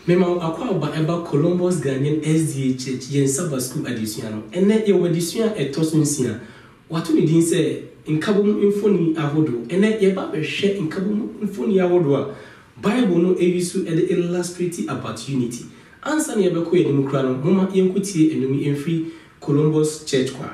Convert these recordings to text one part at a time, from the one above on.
Mema akwa eba Columbus Ghanaian SDA Church yen Sabbath School addition ene ye wadisua etosunsia watu ni din se nkabum infoni ahodo ene ye ba behwe nkabum infoni ahodo a Bible no ewisu e illustrate about unity ansa ne ye be ko ye demokra no moma yenkutie enumi emfri Columbus Church kwa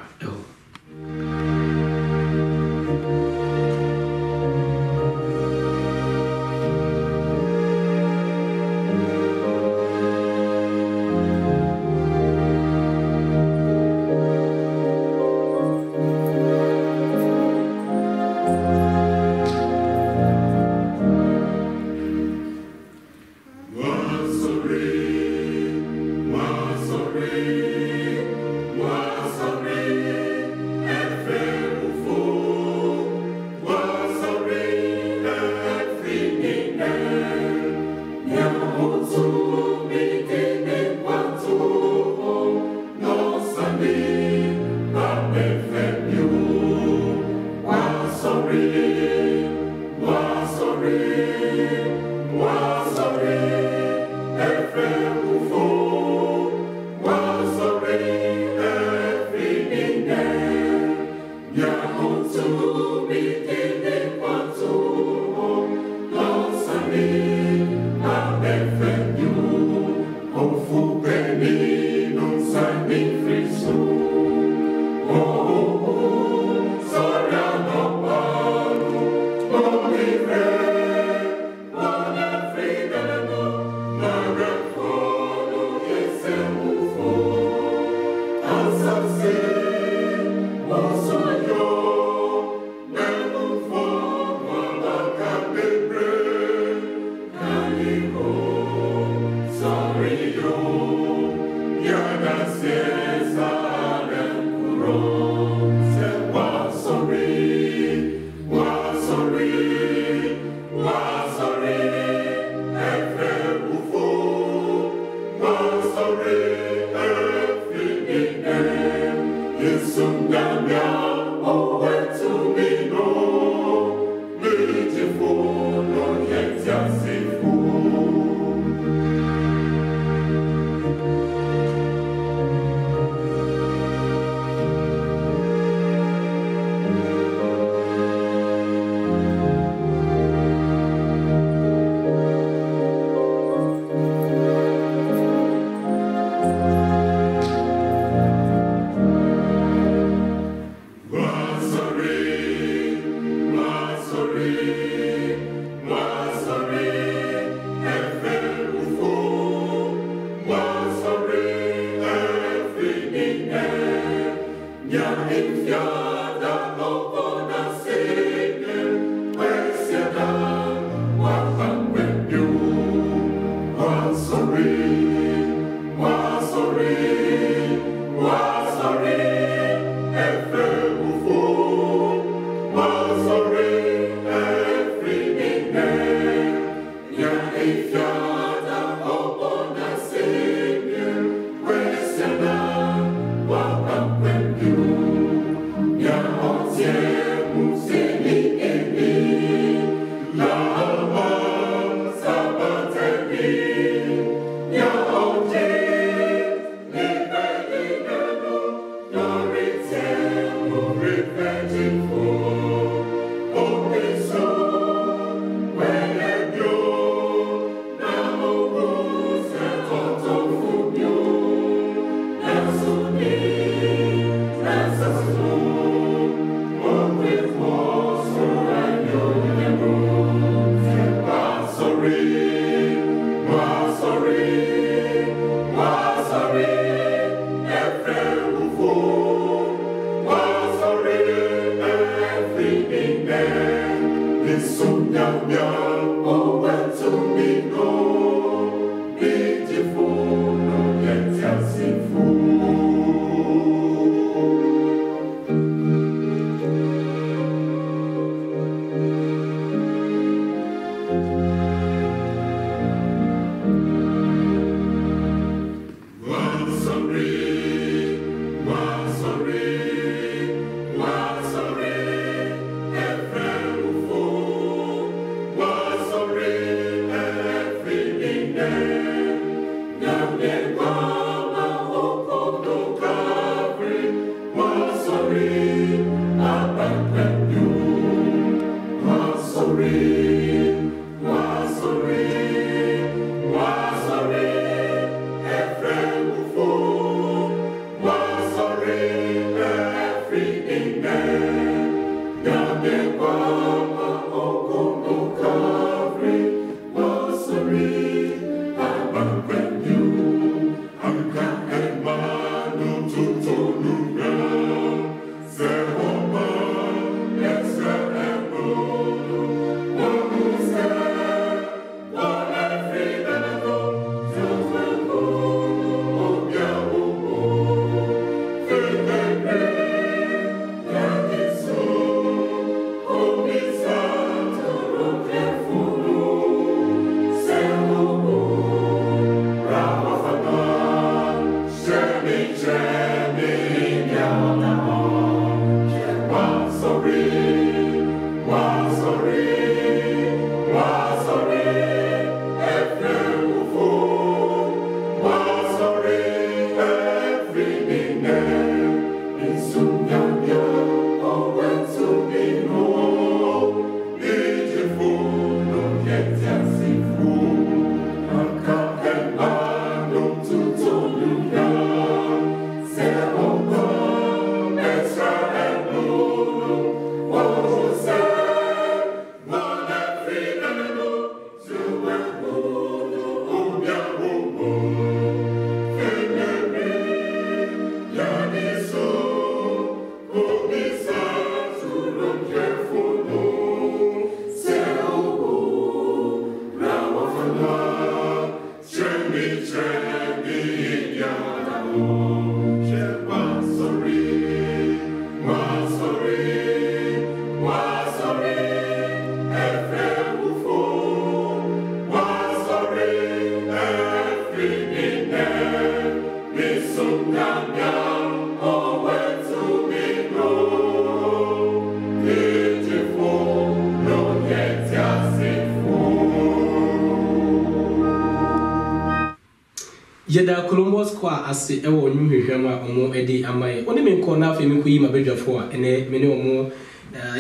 Yeda Columbus kwa ase ewo nyuhwehwama omo edi amaye oni me nko na afi me ko yi mabedwafo a ene me ne omo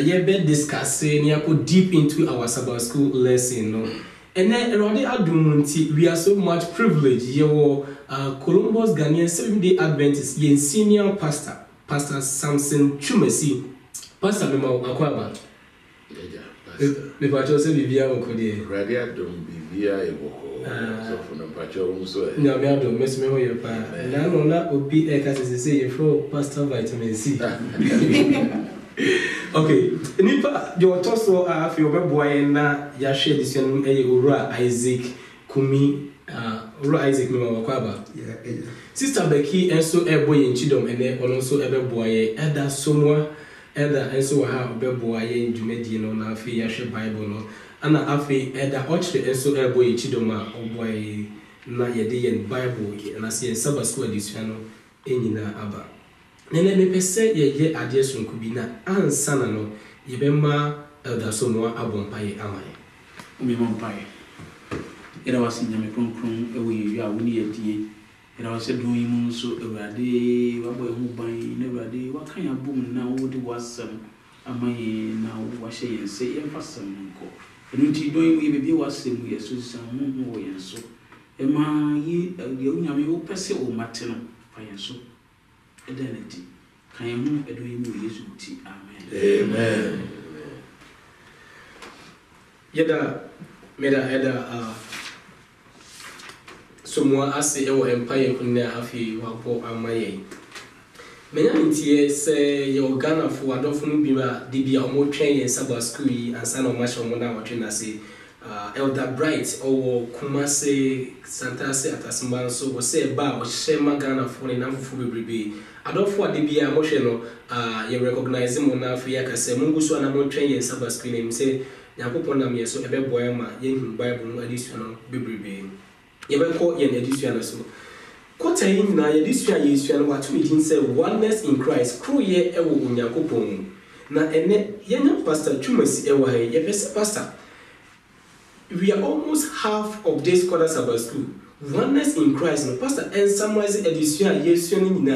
ye be discuss ne yako deep into our Sabbath school lesson no ene erode adum nti we are so much privileged ye wo Columbus Ghanaian Seventh-day Adventist ye senior pastor Samson Chumesi pastor me ma akwaba me pa cho se bibia ko de radio adum bibia e boko so for no pacho so no me adum me ho ye pa na no na obi e ka se ye for pastor vitamin C okay nipa jo toso afi obeboy na ya share this one Owura Isaac Kumi Owura Isaac me ma kwaba sister Becky enso eboy nchidom ene ono so ebeboy eda somwa eda enso wa ha obeboy ndumedi no na afi ya share Bible no ana afi eda ochre enso eboy nchidom a oboy na yede yen Bible na se Sabbath school edition no enyina aba nene me pese ye ade sonku bi na ansana no ye be ma elda somwa abompaye amaye me bompaye era wasi nyame kronkron ewo ye a woni yedie era wase don yi mu so Ewurade wabo ehu ban na Ewurade wakan abom na wodi wasam amaye na wo hye yense yemfasam nko enu ti don yi be bi wasem ye so sam mu wo yenso ema yi ye nyame wo pese o mate no fa yenso Identity. Can you move a doing you? Amen. Amen. Yeda meda eda somwa ase ewo empire kunna afi wapo amaye menya ntie se ye Ghana fo adofo no biwa de bia omo twen ye Sabbath school yi ansa na omo shomo na watwe na se Elder Bright owo Kumase Santase Atasimba so wo se ba o shema Ghana fo ne na fufu bebrebe adofo ade bia mo hwe no ye recognize mo na afi yakase mungu so na mo twen ye Sabbath school ne se Yakopon na me so ebeboy ma ye hu Bible no edition no bebrebe ye be ko ye edition so kwata yin na ye edition ye edition no watu din say oneness in Christ kro ye ewo Yakopon na ene ye nya pastor Chumesi ewo ha ye pese pastor we are almost half of this quarter Sabbath school oneness in Christ no pastor and summarize edition ye edition ni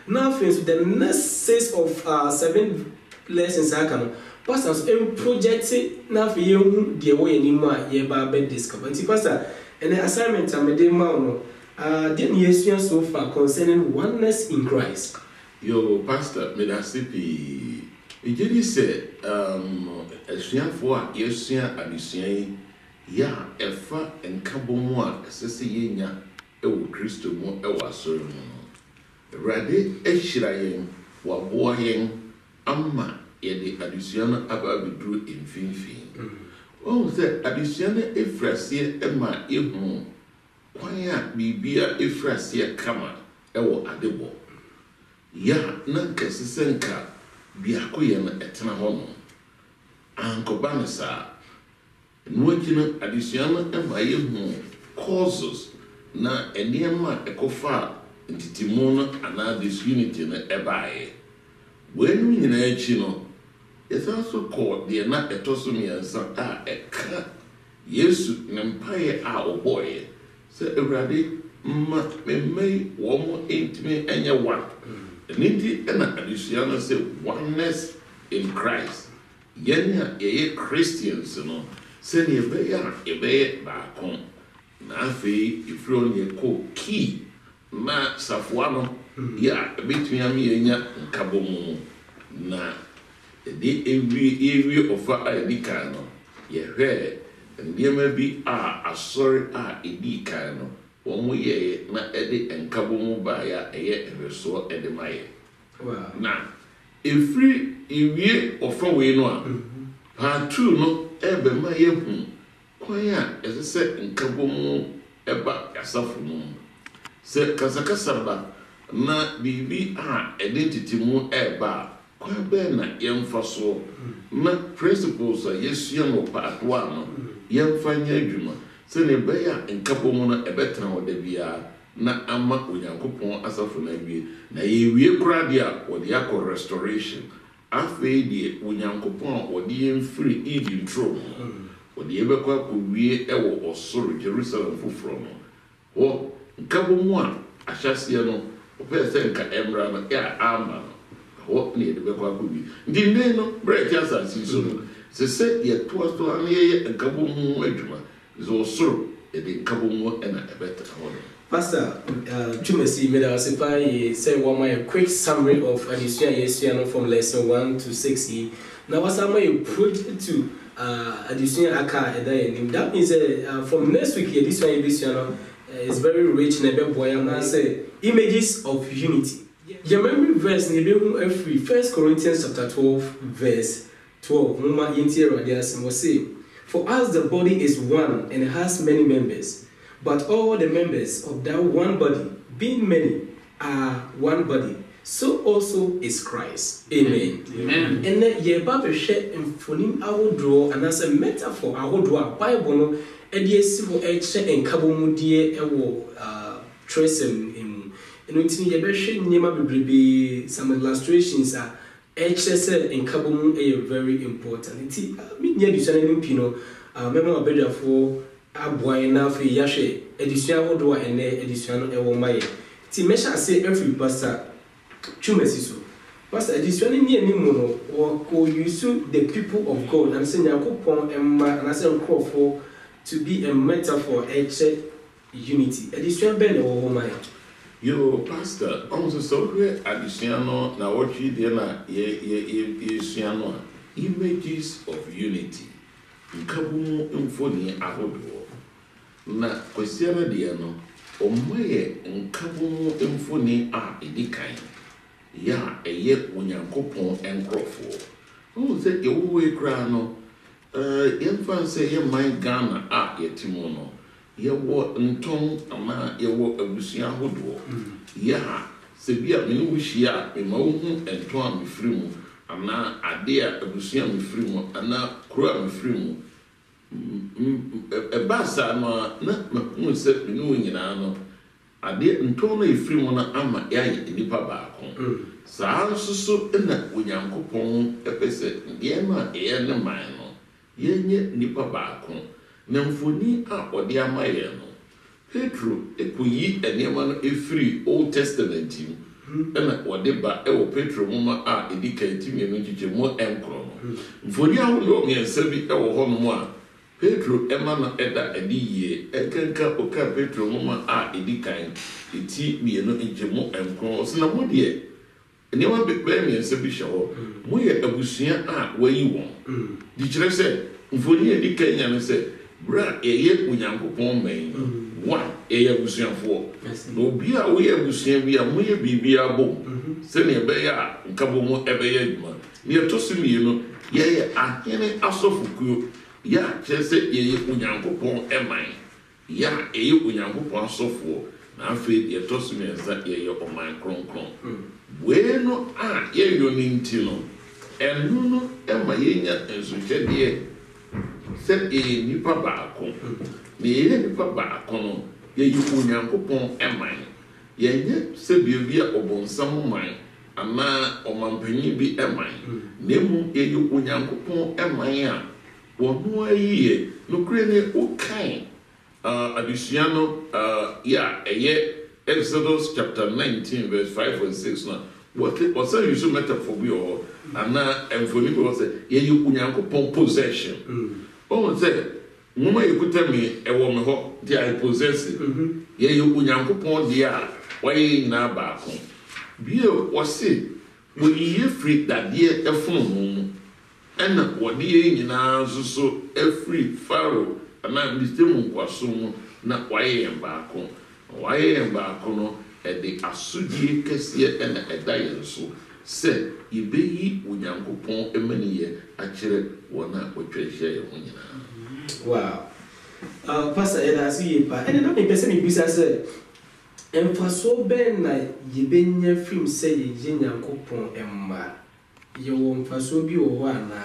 now friends the next 6 of 7 lessons akano pastors em project na for you the way anymore ye ba be discover anti pastor and the assignment am dey ma no then yes so far concerning oneness in Christ yo pastor me da sipi e jedi say asuafo a yesua adesua ya efa enkabomu a sese yenya ewo Kristo mu ewo asori mu Ewurade ehira yen waboa yen amma yede adesua no aba bidru emfinfin o se adesua no efrase ema ehu kwan a bibia efrase kama ewo adebo ya na nkesisenka biakoye na etena hono ankoba ne sa nuwakina adesua no ema ehu causes na enema ekofa ntitimu no ana disunity no ebae wenu nyina echi no yesa so ko de na etoso miensa a eka Yesu ne mpaye a oboye se Awurade ma memei wo mo intime enye one niti na adusua no se oneness in Christ yenya ye Christians no se ne ebe baako na afei ifro ne ko key na safua no ya betumi am yenya nkabomu na de every ofa a edika no ye hwe ndema bi a asori a edika no wo ye na ede nkabomu ba ya eye ebeso ede maye na every ewie ofa we no a part 2 no ebe maye hu kwanya ezese nkabomu eba yasafu no se kasakasaba na bibi a identity mu eba kwa be na yemfa so na principles a yesua no part 1 no yemfa nya adwuma se ne be ya nkabomu no ebetra woda bia na ama onyankopon asafu na wie na yewie kura dia wode akọ restoration afei die onyankopon wode yemfiri Eden throne wode yebekọ akọwie ewo osoro Jerusalem foforo no wo nkabomu a ahyase no opese nka emra no ya ama wo ne de bekọ akọwie ndi ne no break asasi so no se ye to so an ye nkabomu adwuma zo osoro de nkabomu na ebetra ho. Pastor, Chumesi made us say one quick summary of Adisua Yesuano from lesson 1 to 6. Now, what's my project to Adisua Aka Edain? That means from next week, Adisua Yesuano is very rich in a boy. I say images of unity. Your memory verse in every 1 Corinthians chapter 12, verse 12. Mama Yinti Radias will say, for us the body is one and has many members. But all the members of that one body, being many, are one body. So also is Christ. Amen. Amen. And then ye Bible share and phonim our draw and as a metaphor our draw Bible no and ye civil edge and kabomudie ewo tresem in until ye be share nyema bebrebe some illustrations are edge and kabomu are very important. It me nya disana pino memo abeda for aboy na fe yahwe edisua wodo a ene edisua no ewo maye ti mesha say every pastor Chumesi so pastor edisua ni animu no ko use the people of God and say yakopon emma and say nkofo to be a metaphor unity edisua be na wo maye yo pastor almost so we edisua no na watchi de na ye suano images of unity nkabomu mfoni ahodo na kwesiara de no omoye nkabomu mfoni a edikan ya eye onyankopon enkrofo o se yewo kra no yemfa se ye man Ghana a yetimo no yewo nton ama yewo abusua ahodo ya se bia me no hia e ma wo hu enton a mefrimu ana ade a abusua mefrimu ana kura mefrimu basa no na mu se no nyina no ade nton na efrimu na ama ya nipa baako saa nso na onyankopon epese de na e ne man no yenye nipa baako na mfoni a ode ama ye no Petro ekoyi enema no efri Old Testament na ode ba ewo Petro mama a edika ntimi no chiche mo enkro no mfoni a wo me nsabi ewo ho no a Petro ema na eda ediye ekenka oka Petro mama a edikan eti mieno ejemo enkro so na mo de enema be me nsabi hwo mo ye abusua a wayi won di kire se mfoni edikan nya no se bra eye onyankopon man one eye abusuafo no bia wo ye abusua bia mo ye bibia bo se ne be ya nkabo mo ebe ya djuma ne to so mieno ye ahene asofukuo ya chese ye onyankopon eman ya eye onyankopon asofo na afi ye to so mienza ye oman kronkron bueno a ye yoni ntino enu no ema ye nya ensuchede se e nipa baako ne ye nipa baako no ye onyankopon eman yenye se bia obonsam man ama omampanyi bi eman nemu eyo onyankopon eman a wono ayiye no kure ne okan adusiano Exodus chapter 19 verse 5 and 6 now what say you so metaphor bi or ana emfoni bi say ye onyankopon possession say mama yekuta me ewo me ho dia possess ye onyankopon dia why na ba ko bio wase wo ye free that dia efunu mu ena wo dia nyina so free Pharaoh ana mistemu kwaso mu na why ba ko no the asudie kese ena edaye so se ibeyi onyankopon emaniye akire wona otwehye ye ho nyina. Wow. Pastor Edasi yepa ene na me pese me bisa se emfaso ben na yebenya film se ye nyankopon emma ye wo mfaso bi wo ana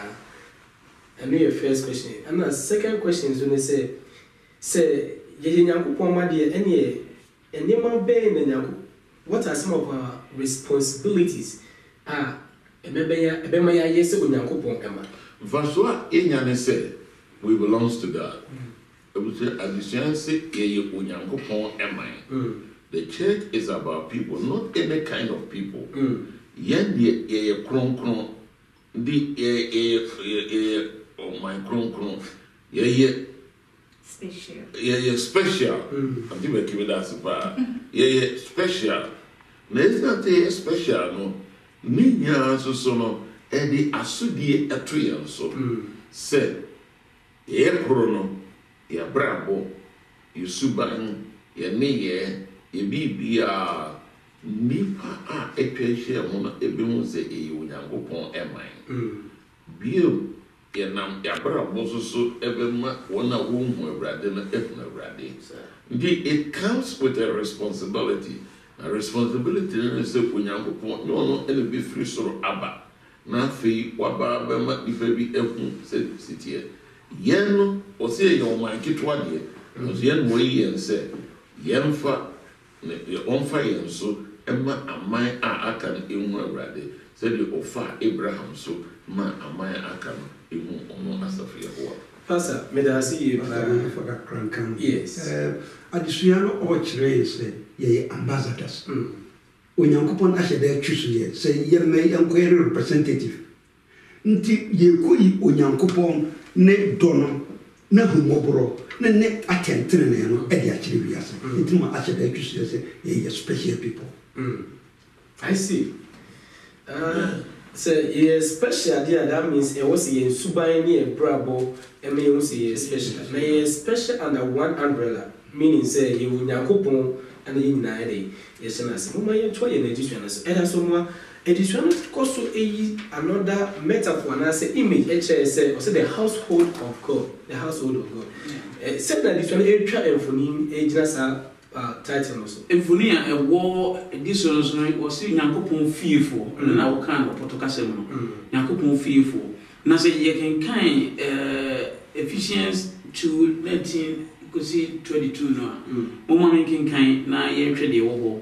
eno your first question and the second question is when say ye nyankopon ma de ene enema ben na nyankopon what are some of our responsibilities ebema ya yese onyankopon emma mfaso a enya ne se we belongs to God. The church is about people, not any kind of people. Special. I'm giving you that super. Special. Let's not say special, no. Ninya so no. Edi asudie etrian so. Say. Ye krono ya brabo yusuban ya neye ye bibia nipa a etwehye mo no ebimu se e onyankopon eman bio ye nam ya brabo so ebema wona wonhu awrade na efuna awrade it comes with a responsibility. A responsibility is say onyankopon no ele be free soro aba na fe waba bema ifa bi efu se sitie yen o se yo man kitwa de no yen mo yen se yen fa ne onfa yen so ema aman a aka no enu awrade se de ofa Abraham so ma aman aka no enu ono asafu Yehowa. Pastor medasi ye for that crank. Yes. Adisuano o chire se ye ambassadors. Onyankopon ahede twiso ye se ye me enquiry representative. Nti ye koyi onyankopon ne dono na humobro na ne atentene ne no e dia chire biase. Nti ma ahede twiso ye se ye special people. I see. So ye special there that means it was ye subai ni brabo e me you say special. Na ye special under one umbrella meaning say ye onyankopon and ye nyina ede ye se na se mo ye to ye na edition na so eda so mo edition because so another metaphor na say image say the household of God, the household of God. Say na edition e twa enfoni e gina sa title no so enfoni a ewo edition no was nyankopon fiefo na wo kan potokasem no nyankopon fiefo na say ye kan Ephesians 2:19 kosi 22 no mo ma men kan na ye hwede ye wo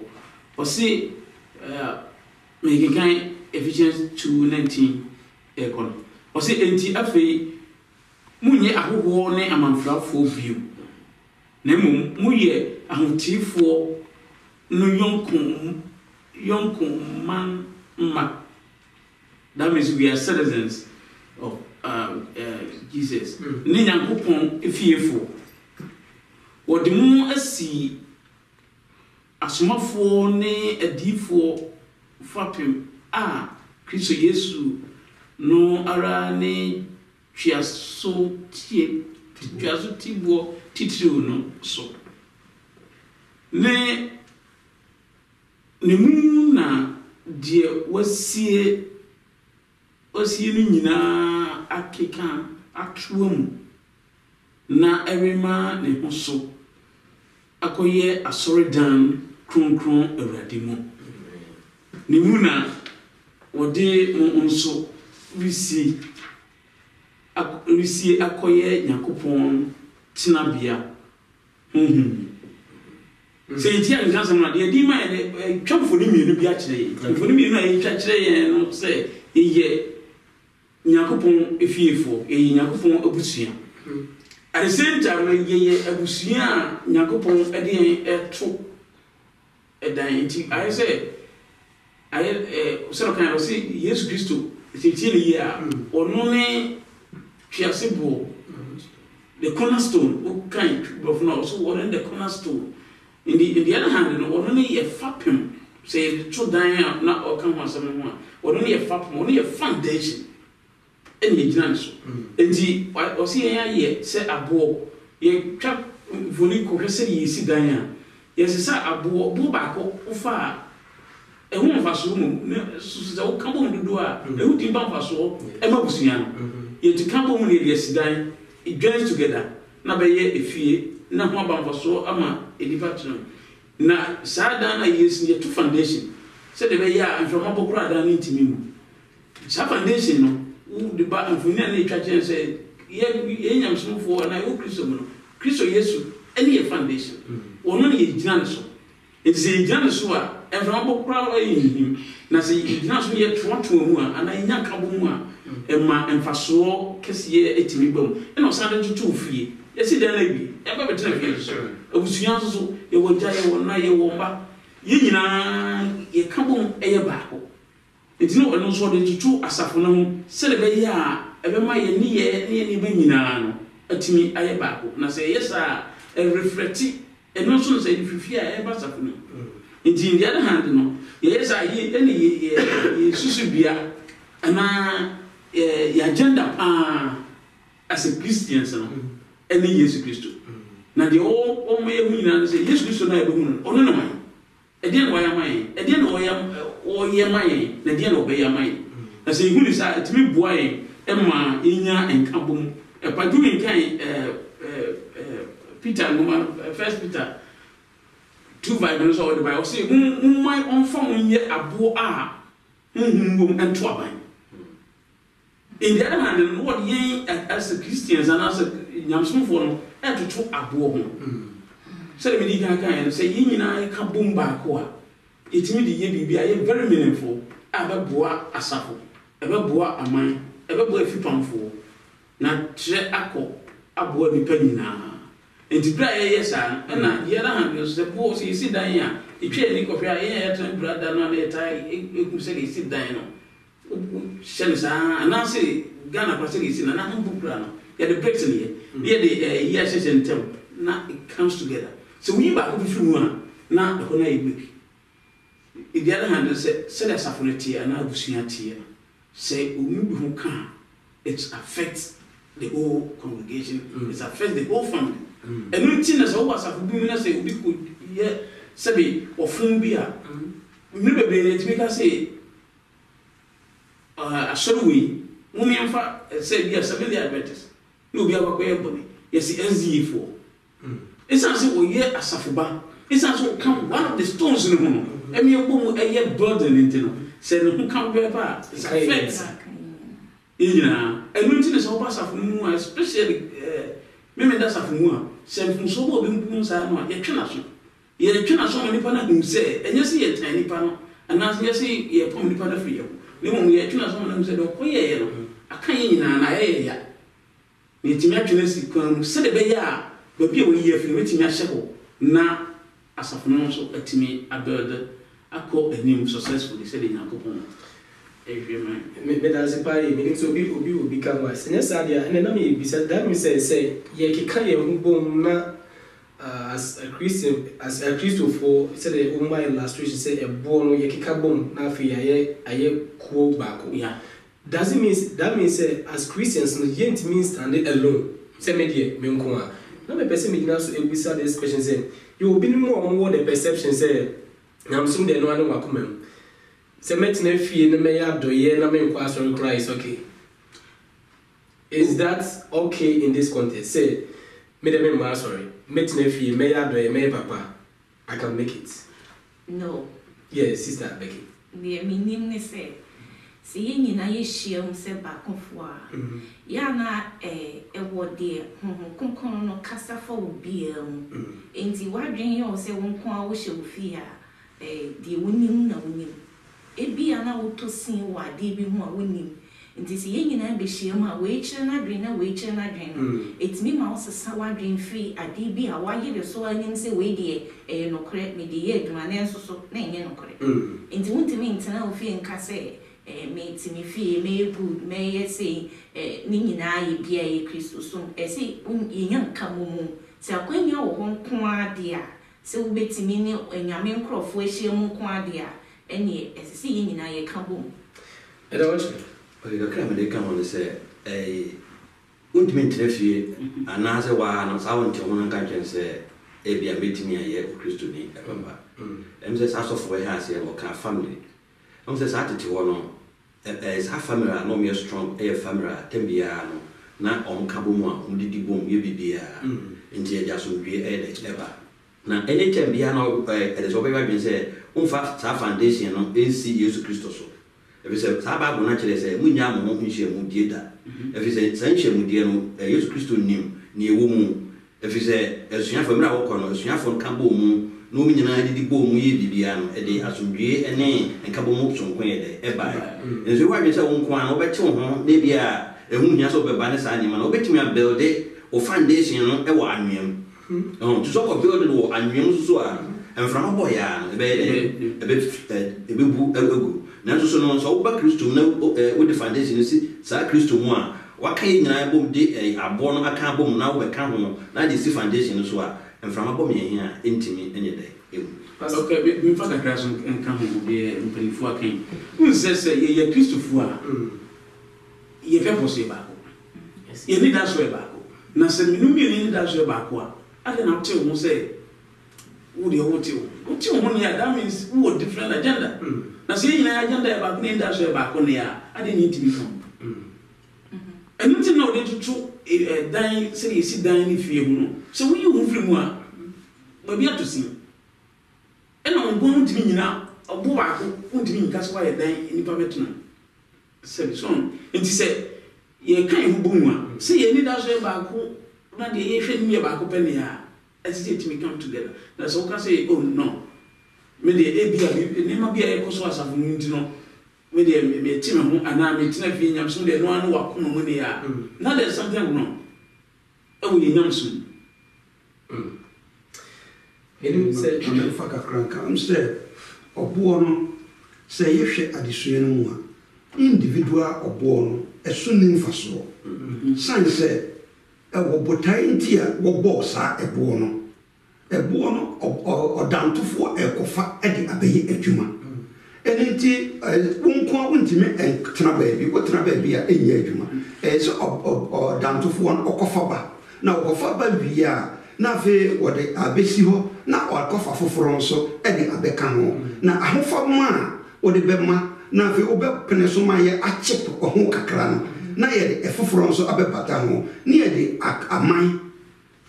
o say making kind Ephesians 2:19 ekon o say enti afei munye ahoho ne amanfrafo view na muye ahotifo no yonkun man ma. That means we are citizens of Jesus. Ni nyankopon efiefo wodimu asi asomafo ne adifo fapim Kristo Yesu no ara ne twiaso tibo titiriu no so ne mu na die wasie ni nyina akeka atwam na erema ne hoso akoye asoridan kronkron awurade mu ni mu na wode nso risi akoye nyakopon tinabia Say it young cousin, my dear, dear man, come for me to be actually. For me, I actually and say, ye, Yakupon, if you for a Yakupon Obusia. At the same time, ye, Abusia, Yakupon, a true. I say, I sort of kind of say, yes, Christo, it's a year, or no name, she has simple. The cornerstone, what kind of now, so what in the cornerstone. In the other hand, only a fapim, say the true dying not or come on someone, or only a fapim, only a foundation. Any chance. And the what was here, say a bow, ye trap Volico, say ye see Diana. Yes, it's a bow back or far. A woman of us room, so come on the door, a wooden bump us all, a Mobusian. Yet to come on, yes, dying. It joins together. Na be ye efie na ho aba so ama edifatno na sada na yes ye to foundation say de be ya anframa bokura da na ntimi mu sa foundation no wo de ba anfuni na etwa chen say ye nyamsomfo na wo Kristo mu no Kristo Yesu any ye foundation wono na ye gina so it is ye gina so a anframa bokura wa yin na say ye gina so ye to mu a ana nya kabo mu a Emma and Faso, Cassia, a timmy bone, and on Sunday to 2 feet. Yes, it then be ever better, sir. It was young, so you will die one night, you womba. Ye come a back. It's no one sort of two as a phone, celebrate ya, ever my near Benina, a timmy a back. And I say, yes, sir, a reflective, and no sooner say if you fear ever suffering. Indeed, the other hand, no, yes, I hear any Susubia, and your agenda as a Christian, any Jesus Christ. Now, the old may win say, yes, Christ, I don't know. Again, why am I? Again, why am or ye mine? Again, obey your mind. I say, who is that? To me, boy, Emma, Inya, and Kabum, a Paduin kind, Peter, First Peter, 2 Bibles or the Bible say, my own phone yet a boy are, and twabine. In the other hand, what ye as a Christians and as a Yamsum for had to talk a boy. Say, me, and say, ye and I come boom back. It may be very meaningful. Ever boa a saffo, ever boa a mine, ever boy if you pound for. Not tre acco, a boy be penny now. And to play, yes, and the other hand is the boss, you sit down here. If you think of your hair, brother, not a tie, you could say, sit down. Shelsa, and I say, Ghana Pacific, and I'm book runner. Get the breaks in here. Here the yes and tell. Now it comes together. So we back with you now the whole week. In the other hand, say that's a funny and I will see a tear. Say, who can it affects the whole congregation, it affects the whole family. And nothing as always have been say, we could, yeah, say, or Fumbia. Never been it make us say, a sorry, woman said, yes, a million Adventist. No, be our way, buddy. Yes, the NZ4. It's as if we hear a Safuba. It's as if come one of the stones in the room. And your woman, a year burden into them. Said, who come back back? It's a fence. And nothing is over Safu, especially women that's a Fumua. Said from so being Musa, yet Chinason. Yet Chinason, any panel who say, and you see a tiny panel, and as you see, you're probably part of you. When we are Chinason, who said, oh, yeah, I can't, and I, it's imagination come said a bear, but be a year for meeting a shekel. Now, as of no so at me a bird, I call a name successfully, said in Alcohol. As a party, meaning to be will become wise. And yes, idea, and then me said that me say, ye can boom as a Christian, as a Christopher said, a woman illustration say a born ye kikabum, now for ye cool back. Yeah. Does it mean that means as Christians no yet means standing alone? Say media menkwa. No me person me so e bisa this question say you will be more the perception say I'm soon the no anu wakomam. Say metina fie no me ya doye na menkwa sorry Christ okay. Is that okay in this context? Say me the me sorry. Metina fie me ya doye me papa. I can make it. No. Yes, sister Becky. The meaning say se ye nyina ye hyiam se ba konfo a ya na ewo de konkon no kasa fa obi am enti wadwen ye o se wonko a wo hye wo fi a de wonim na wonim ebi ana wo to sin wa de bi ho a wonim nti se ye nyina be hyiam a we kire na dwen no etimi ma wo sesa wadwen fi ade bi a wa ye so anim se we de no kre me de ye adwuma na enso so na enye no kre nti wontimi ntena wo fi nka se me timi fi me good me yesi ni nyina ye bia ye Kristo so se yenyan kamumu se akwanya wo honko ade a se wo betimi ni anyame nkrofo ahyiam nko ade a ene se ye nyina ye kabom Okay, the crime they come on the say, won't mean to see another one, I want to one and say, be a meeting me a year of Christian, remember. And says, as of where has here or family. And says, attitude one as half family, no mere strong air family, tembiano, not on Kabuma, who did the boom, you be in the just be a clever. Now, any tembiano, as always been said, fast foundation is Jesus Christos. If you say, Saba will naturally say, Munyam won't share Mudieta. If you say, Sanche Mudiano, a Jesus Christo knew, near woman. If you say, as you have a miracle, as you have on Cabo Moon, no meaning I did the boom, we Bibiano, a day as we and name, and Cabo Moops on Quay, a buy. And so, why you say, Unquan, or bet you, maybe a Munyas over Banas animal, or bet me a build it, or foundation, a one. To talk of building or onions, and from a boy, a bit. Nanso so no so ba Kristo na wo de foundation si sa Kristo mu a waka nyina bom de abo no aka bom na wo be ka ho na de si foundation so a mframa bom ye hia intimi enye de okay me fa kakra so nka ho de mpanifu akan unse ye Kristo fu a ye fe pose ba ko ye ni da so e ba ko na se minum ye ni da so e ba ko a ade na te wo se wo de wo te wo ni that means wo different agenda na se nyina agenda e ba ko ni da so e ba ko ne a ade ni ntimi fam enti no de tutu dan se ye si dan ni fie hu no se wo yi hu firi mu a ba bia to si ena on bon ntimi nyina obo ba ko ntimi nyika so wa ye dan ni pa betuna se so enti se ye kan hu bu mu a se ye ni da so e ba ko na de ye hwe ni ye ba ko pe ne a as it me come together. That's all can say, oh no. Me de ebia ni ma bia e koso asafo nti no. Me de me team ho ana me tina fi nyam so de no anu wa kono mu ne ya. Now there's something wrong. E wo nyam so. Enu se me fa ka kranka am se obo no se ye hwe adesua no mu a individual obo no eso ni mfaso. San se wo botai ntia wo boss a ebo no odantofo ekofa edi abeyi adwuma enenti wonko wontime tena baabi wo tena baabi a enye adwuma so odantofo okofa ba na okofa ba wi a na fe wode abesi ho na okofa foforo nso edi abeka ho na ahofa ma wode bema na fe obepene so ma ye achip ho kakra no na ye de efoforo nso abebata ho ne ye de aman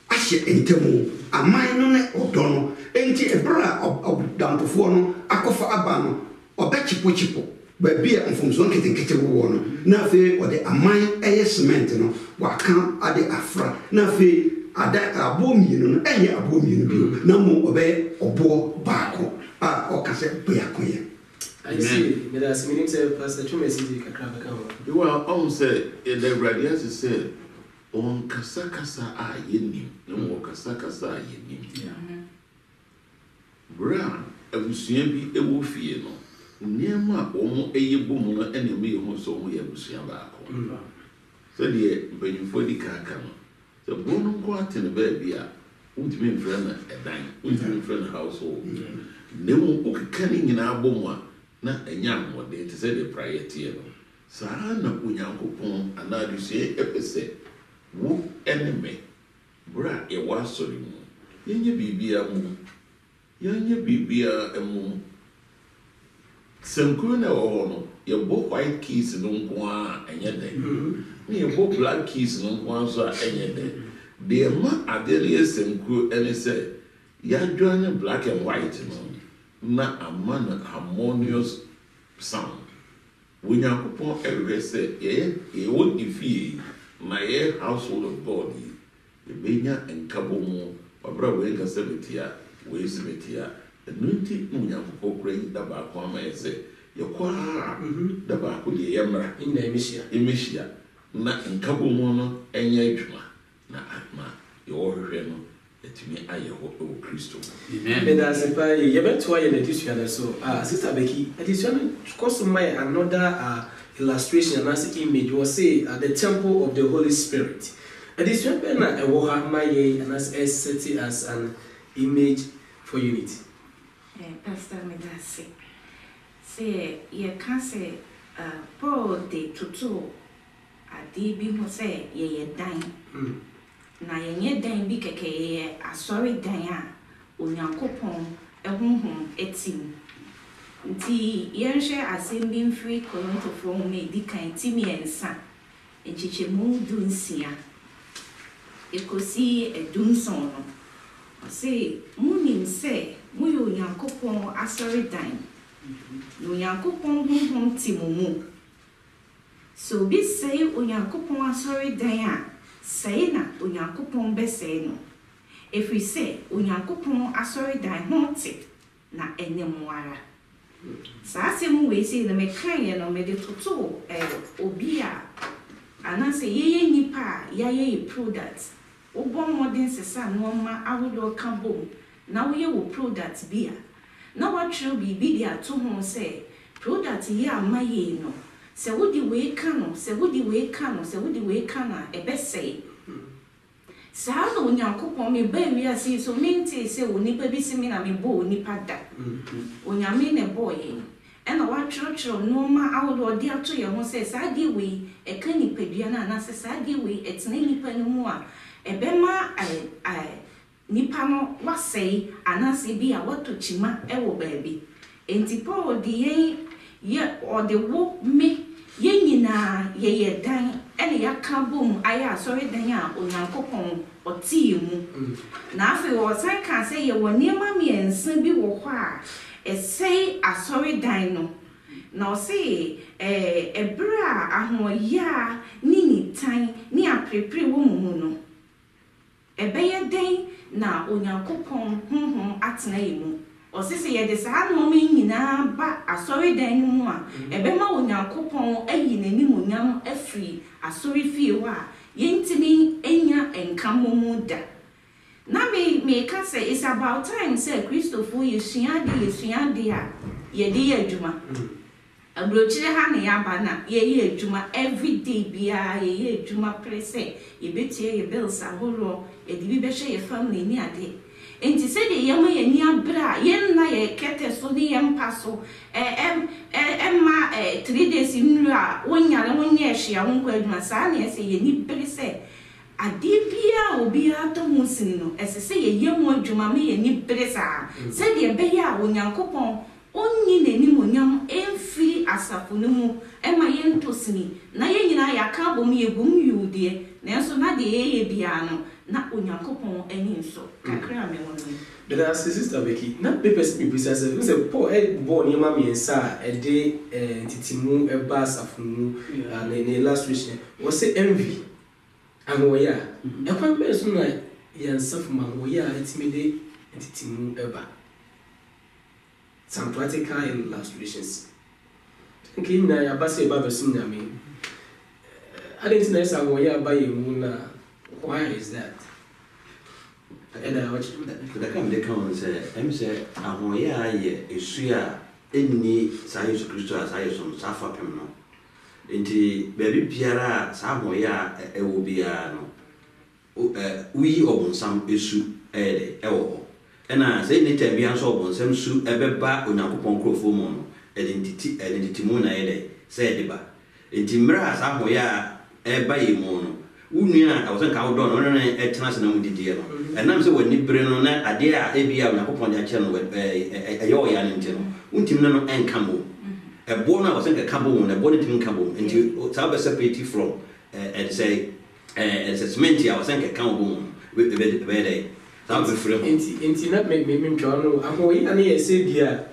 ahye entemu aman no ne odono enti ebra obdantofo no akofa aba no obechipo ba bia mfomso nketenkete wo no na fe ode aman eye cement no waka ade afra na fe ada abomie no eye abomie no bio na mo obe obo baako a okase bia koye. I see. But as meaning say Pastor Chuma see the kakra ho. You are on say the radiance say on kasa a yeni na mo kasa a yeni. Bra abusua bi ewo fie no. Niema omo eye bomu no ene me ho so mo ye abusua ba ko. So de banyufo di kaka no. So bonu ko atene ba bia untimi mfra na edan, untimi mfra na household. Nemu okekani nyina bomu a na enyam wode te say the priority no saa na onyankopon anaduse epese wo enemy bra e wa sori mu yenye bibia mu senku na wo no ye bo white keys no nko a enye den ni ye bo black keys no nko so a enye den de ma adele senku ene say ya join black and white no na amana harmonious sound when you upon every say, ye won't defeat my household of God, the Benya and Kabomo, or brother Wake a cemetery, way cemetery, the nunti Munyapo great Dabakama say, your qua Dabaku the Yamra in the Emissia, not in Kabomono and Yajuma, na ma your reno. To me, I hope Christo. Amen. That's if you bet to an edition. So, Sister Becky, edition because my another illustration as image was say the temple of the Holy Spirit. Edition penna a woha my and as set as an image for unity. Pastor Medasi. Say you can say Paul de tutu a debi who say ye dying. Na yenye dan bi kekeye asori dan a onyankopon ehunhun etim nti yenhwe asem bi mfiri Korintofo mu edikan timi ensa enchichemu dunsia ekosi edunson no say munim say muyo onyankopon asori dan no onyankopon hunhun timumu so bi say onyankopon asori dan a say na onyankopon be say no if we say onyankopon asori dan honte na enemwara sa asem we say na me kan ye no me de toto obi a anase ye nipa ya ye product obon modern sesa no ma ahodo ka bom na we wo product bia na wa tru bi dia to ho say product ye amaye no se wodi we ka no se wodi we ka no se wodi we ka na ebe say sa no onyankopon me ba wi ase so menti se onipa bi simi na me bo onipa da onyame ne boy e na wa tro no ma awodo di ato ye ho se sa di we e ka ni padua na na se sa di we etena nipa no mu a ebe ma nipa no wasei anase bi a wato chima e wo ba bi enti Paul di ye or the wo me ye nyina ye dan ene yaka bom aya sorry dan a onyankopon oti mu na afi wo san ka say ye woni ma miensa bi wo ho a esei asori dan no na o say ebra ahoya ni tan ni aprepre wo mu no ebeye den na onyankopon honhom atena yimu o sisi ye de sa no me nyina ba asori dan mu a ebe ma onyankopon ayi nani munyam afri asori fie wa yentimi enya enkamomu da na me ka say it's about time say Christopher yesuade a ye de adwuma abrochire ha ne yaba na ye adwuma every day bia ye adwuma prese ye betie ye bills ahoro ye de bi be hye ye family ni ade enti se de yema ye ni abra ye na ye kete so de ye mpaso ma 3 days nru a wonya na wonya ehia wonko adwuma sa na se ye ni bere se ade bia obi ato ho sin no esese ye yemu adwuma me ye ni bere sa se de be ya onyankopon onyi nani monyam emfi asafo no mu ema ye ntosini na ye nyina ya ka bom ye bom yude na so na de ye bia no na onyankopon ani nso kakra me wono but as Sister Becky na papers me precise say Paul born ye ma miensa de titimu eba asafo mu na illustration was say envy ahoya ekwan be so na ye nsafo ma ahoya etimide titimu eba some practical illustrations. Okay, na ya basi eba besu na me. I didn't know say ahoya ba ye mu na why is that? And I watch the come they come and say em say ahoya ye esu a enni sa Yesu Kristo as ayo som safa pem no. Enti baby biara sa ahoya e wo bia no. Uyi obonsam esu de e wo. Ena say ni time bia so obonsam su ebeba onyankopon krofo mu no identity mu na ye de say de ba. Enti mra sa ahoya e ba ye mu no. Unua I was ka wo don no na etena se na mu didie no. Enam se wani bere no na ade a ebia onyankopon de ache no eyo ya ne ntino. Untim na no enkamo. Ebo na was ka kabo mu na ebo ne tim kabo. Enti sa be separate from and say assessment ya was ka kan bo mu be dey. That be free. Enti na me ntwa no ahoyi na ye se bia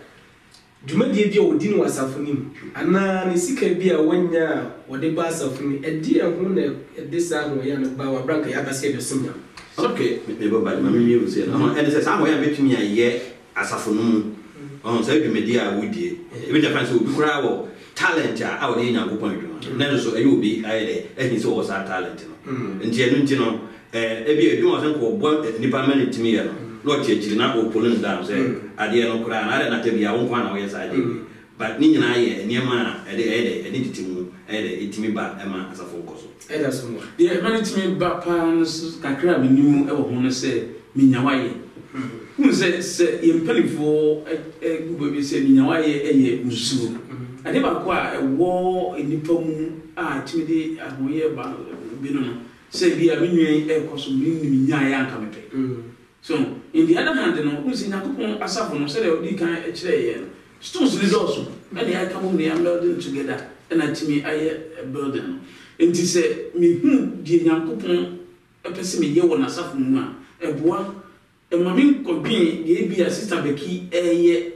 dwumadie bi a odi no wasafo nim ana ne sika bi a wanya wode ba asafo nim edi ho na edi sa ho ya no ba wa branka ya ba se be somnya okay me ba ma me you say no and say some ya betumi aye asafo no mu on say dwumadi a wodie e be japan so obi kura wo talent a wode Nyankopɔn adwuma na so ayi obi aye de ehin so wo sa talent no nti enu nti no e bi edwuma so ko bo nipa ma ne timi ya no no chechiri na o polin down say ade no kura na ade na tabi a wo kwa na wo yesa ade but ni nyina ye niema ede titimu ede itimi ba ema asafo nkoso eda so mo ye mani timi ba pa kakra menimu e wo ho no say minyawaye se ye mpelifo gubo bi se minyawaye eye musu ade ba ko a wo enipa mu a timi de ahoye ba bi no say bi a menwen e koso minni nyaaya anka mepe so in the other hand no we see Nyankopɔn asafo no say the kan e kire ye stones ni also and they come they are building together and atimi aye building enti say me hu die Nyankopɔn epese me ye wona asafo mu a eboa e mami kobin ye bi a sister Becky eye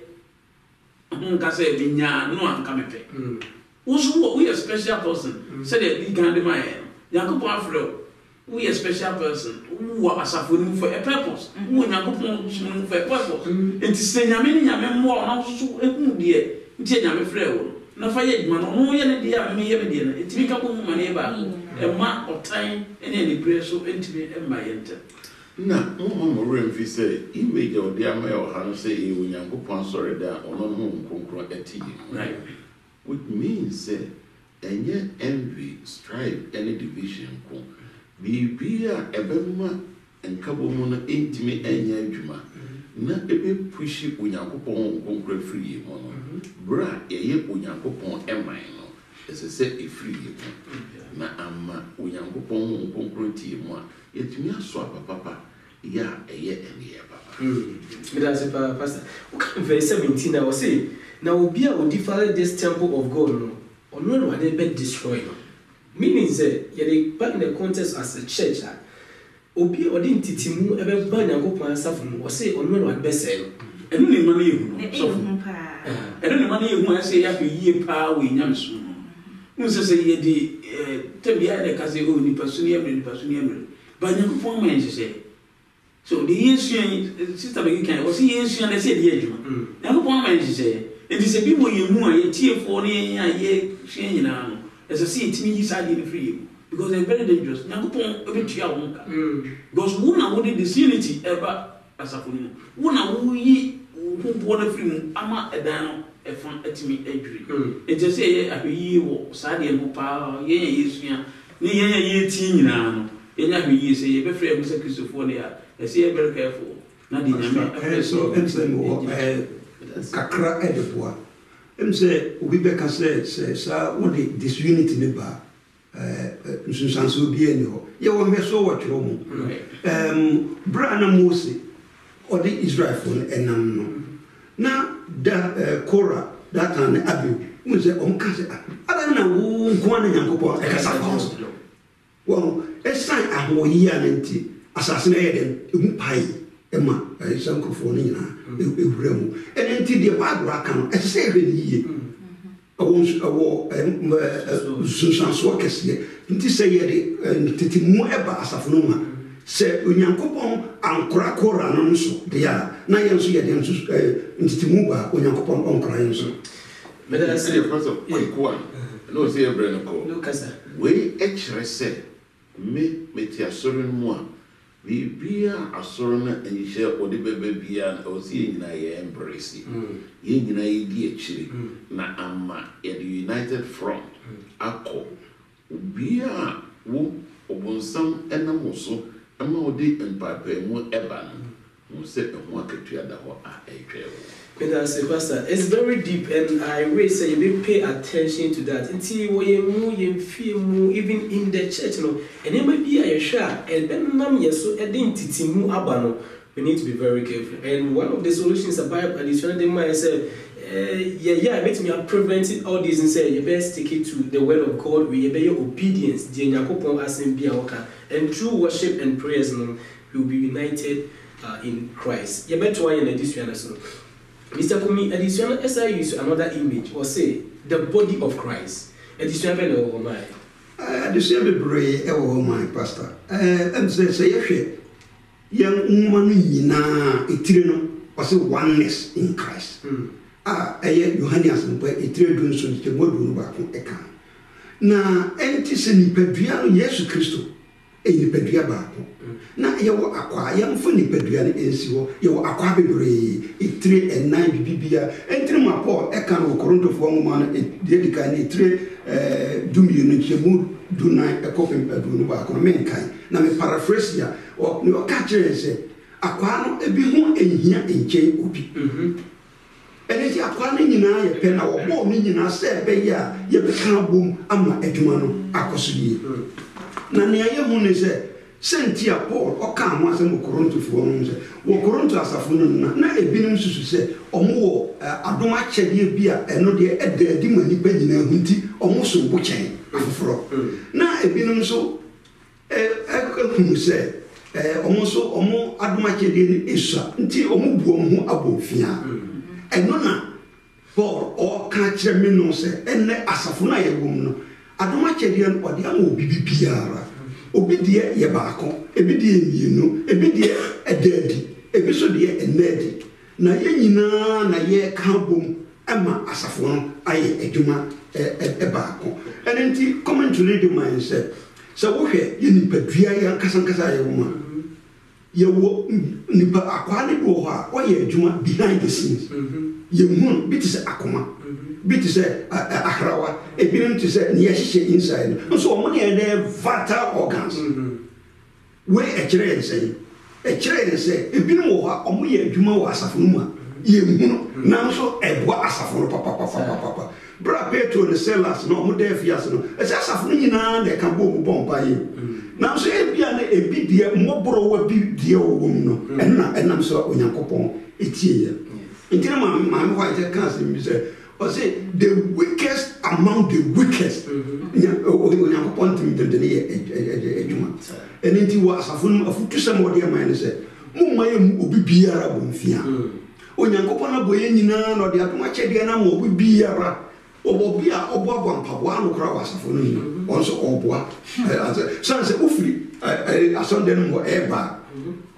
nka say binya no anka mepe wo we a special person say the kan de my Nyankopɔn afro we a special person who are suffering for a purpose. Who are Nyankopɔn for a purpose. Enti say nyame mo na so ehun de ntie nyame frɛ wo na fa ye dwuma no ye ne de a me ye me de na enti bi ka ko mu ne ba e ma otan ene ne bre so enti bi e ma ye nta na mo remfi say image of the ama o han say e Nyankopɔn sorry da ono no nkonkron eti right which means say enye envy strife any division ko bibia ebema enkabomu no intimi enya adwuma na ebe pushi Onyankopɔn nkonkron free mo no bra ye Onyankopɔn eman no ese se efree mo na ama Onyankopɔn nkonkron tie mo a yetumi aso papa ya eye ene papa me da se pa pastor o kan verse 17 na o say na obi a o defile this temple of God no ono no ade be destroy no meaning say you back in the context as a church obi odi ntitimu ebe ba Nyankopɔn asafo no o say ono no ade be say no enu ni mane ehu so pa enu ni mane ehu ase ya fe yie pa we nyamso no se ye di tabia de ka se o ni pasuni emre ba Nyankopɔn ma yense so the Yesu sister Becky kan o se Yesu na se de adwuma Nyankopɔn ma yense enti se bi mo ye mu a ye tiefo ne ya ye hwe nyina no as I see it me inside the free because they're very dangerous. Nyankopɔn ebetua wo nka because wo na wo de disunity ever asafo wo na wo yi wo bo na free mu ama edan no efon etimi adwiri enti se ye ahweyi wo saade no pa ye Yesua ne ye tie nyina no ye nya ahweyi se ye be free Musa Kristofo ne ya ese ye very careful na di nyame so ensem wo kakra edeboa say obi beka say sa wo de disunity ne ba nsunsanso bi eni ho ye wo me so wo twero mu bra na Mose o de Israel for enam no na da Korah that an Abiu mo say o nka say ada na wo nko na Nyankopɔn e kasa fa wo esan ahoyi anenti asase na ye den egu pai ema sankrofo no nyina ewura mu enenti de Bible aka no e say hwe ni yie awo sunsanso kese nti say ye de titimu eba asafo no ma se Onyankopɔn ankora Korah no nso de ya na ye nso ye de nso ntitimu ba Onyankopɔn onkora ye nso me da say because of kwa no say ebre no ko no kasa we ekire say me ti asoro no mu a bibia asoro na enhye ode bebe bia o si nyina ye embrace ye nyina ye di ekire na ama ye the united front akọ bia wo obonsam enamoso ama ode empapa mu eba no mo se ehun akatua da ho a etwewo. Pastor, it's very deep, and I really say you will pay attention to that. Until we feel even in the church, no, and it might be a share, and then so identity mu abano. We need to be very careful. And one of the solutions about additional they might say, I bet me are preventing all this and say you best stick it to the word of God. We obey your obedience, and through worship and prayers, no, we will be united in Christ. You bet why in this Mr. Kumi, additional SI use another image or say the body of Christ. Additional fellow or my. Additional bray, my pastor. And say, young woman in a was a oneness in Christ. Johannes and by a trade doing so the modern back on account. Now, anti-Seni Pedriano, yes, Christo, a Pedria Baco. Now, you were acquired funny Pedrian Ensio, you were acquired a 3 and 9 BBA, entering my poor Ecan Coronto for one a dedicated 3 Dumian do night a coffin bedroom back on mankind. Now, me paraphrase here, or your catcher and say, Aquano a bit more in here in J. Upi. And it's a planning in a pen or more meaning I said, Beya, you become boom, Ama Edumano, Acosi. Nania Yamun is a Sentia Paul or Cam was a Coronto for one, or Coronto as a phone, not a binum to say, or more, Adoma Chedia beer, and not the Edda Dimani Bedina Hunti, or Mosso Butchain, for. Now a binum so, who said, almost Omo Adoma Chedia is until Omo Buomo Abo Fia. And nona Paul or can't tell me no say, and asafuna ye woman. I don't much again or the amu bibiara. Obidia yabako, ebidia you, ebidia a daddy, ebisodia a neddy. Na yenina na ye kabum, Emma asafuna, aye a juma a bako. And then the commentary the mind said, so okay, you need Pedria Casancasa woman. You nipa akwani doha or ye juma behind the scenes. You moon bit is akuma, bit is a akrawa, a billion to say near inside. So money and their vital organs. Where a train say, a billion or we juma was a fuma. You now so a was a for papa. Bra Petro the sellers, no more defias, no, as a safina, they can bomb by you. Now say a bit dear, more bro, a big dear woman, and I'm so on your coupon, it's here. Until my wife can't say, or say the weakest among the weakest. And it was a full of somebody a man said, Mumma will be beer bonfia. When Yankopona Boyana or the Atmachadiana will be beer. Or be a Oba Pabuano Crawas of also Oboa. Sans Ufri, a Sunday or Eba.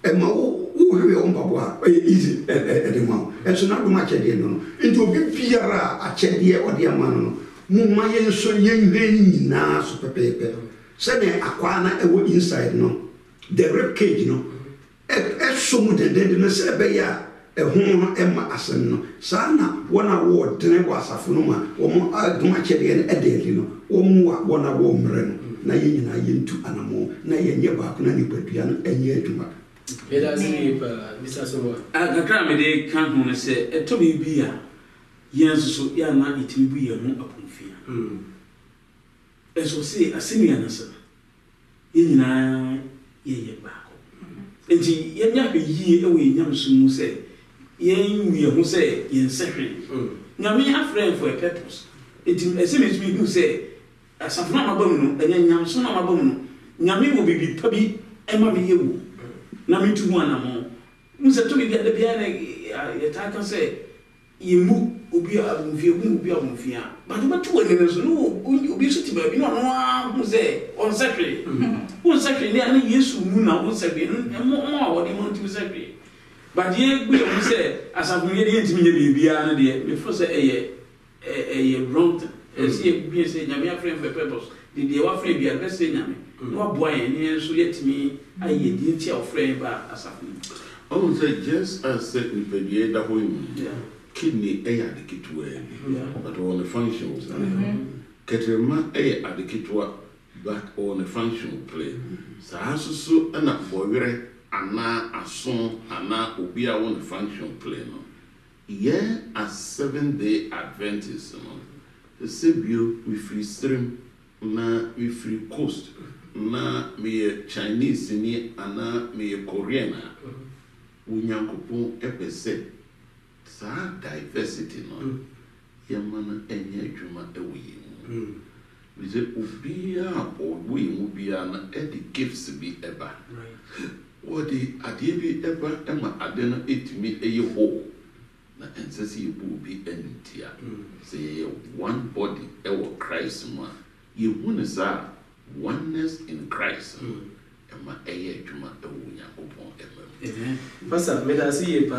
And my own Babua, easy at the mouth. And so not much again. It will be Piara, a Chedia or Diamano. Mumma so young rain now, super paper. Suddenly, Aquana inside, no. The rib cage, no. As so much and then the Sebea. A home Emma Asan, Sana, 1 award, Tenewas of Funuma, or more Dumachedi and Edelino, or more 1 award Mren, Nayin, Nayin to Anamo, Nayin Yabak, Nani Perpian, and Yetuma. Let us see, Mr. Sowa. I can't make come say, a Toby beer. Yes, so Yana, it will be a more upon fear. As we say, a similar answer. In I, ye back. And she, Yanya, ye away, young soon say. Yen we who say yen second. Now me a friend for a purpose. It is as me who say as of not abominable and yen yam son of abominable. Yami will be pubby and mammy you. Nami to one among. Musa to me get the piano. I can say you move will be a fear. But what two enemies no obesity baby no one who say on secretary. Who secretary there any years who moon out secretary and more what they want to secretary. But ye we say as I've made it to me be an idea before say a wrong as ye be saying I'm friend for purpose. Did you offer be a best thing? No boy and so yet me I didn't tell friend but as I would say just as certain Pedia that way kidney a adequate way, but all the functions. Keterma a adequate but all the function play. So I so and a boy. Ana ason ana obi a won function play no yeah as 7-day Adventist no the sebio we free stream na we free coast na me Chinese ni ana me Korean unyankopon epese sa diversity no yamana enye adwuma ewe we say obi a boy mu bia na the gifts be ever right. What the Adibi ever Emma Adena 8 me a whole. na ɛnsɛ sɛ yɛbu obi animtia sɛ yɛyɛ one body ɛwɔ Christ mu a yɛhu ne saa oneness in Christ ɛma ɛyɛ adwuma ɛwɔ Onyankopɔn ɛma mu. Pastor,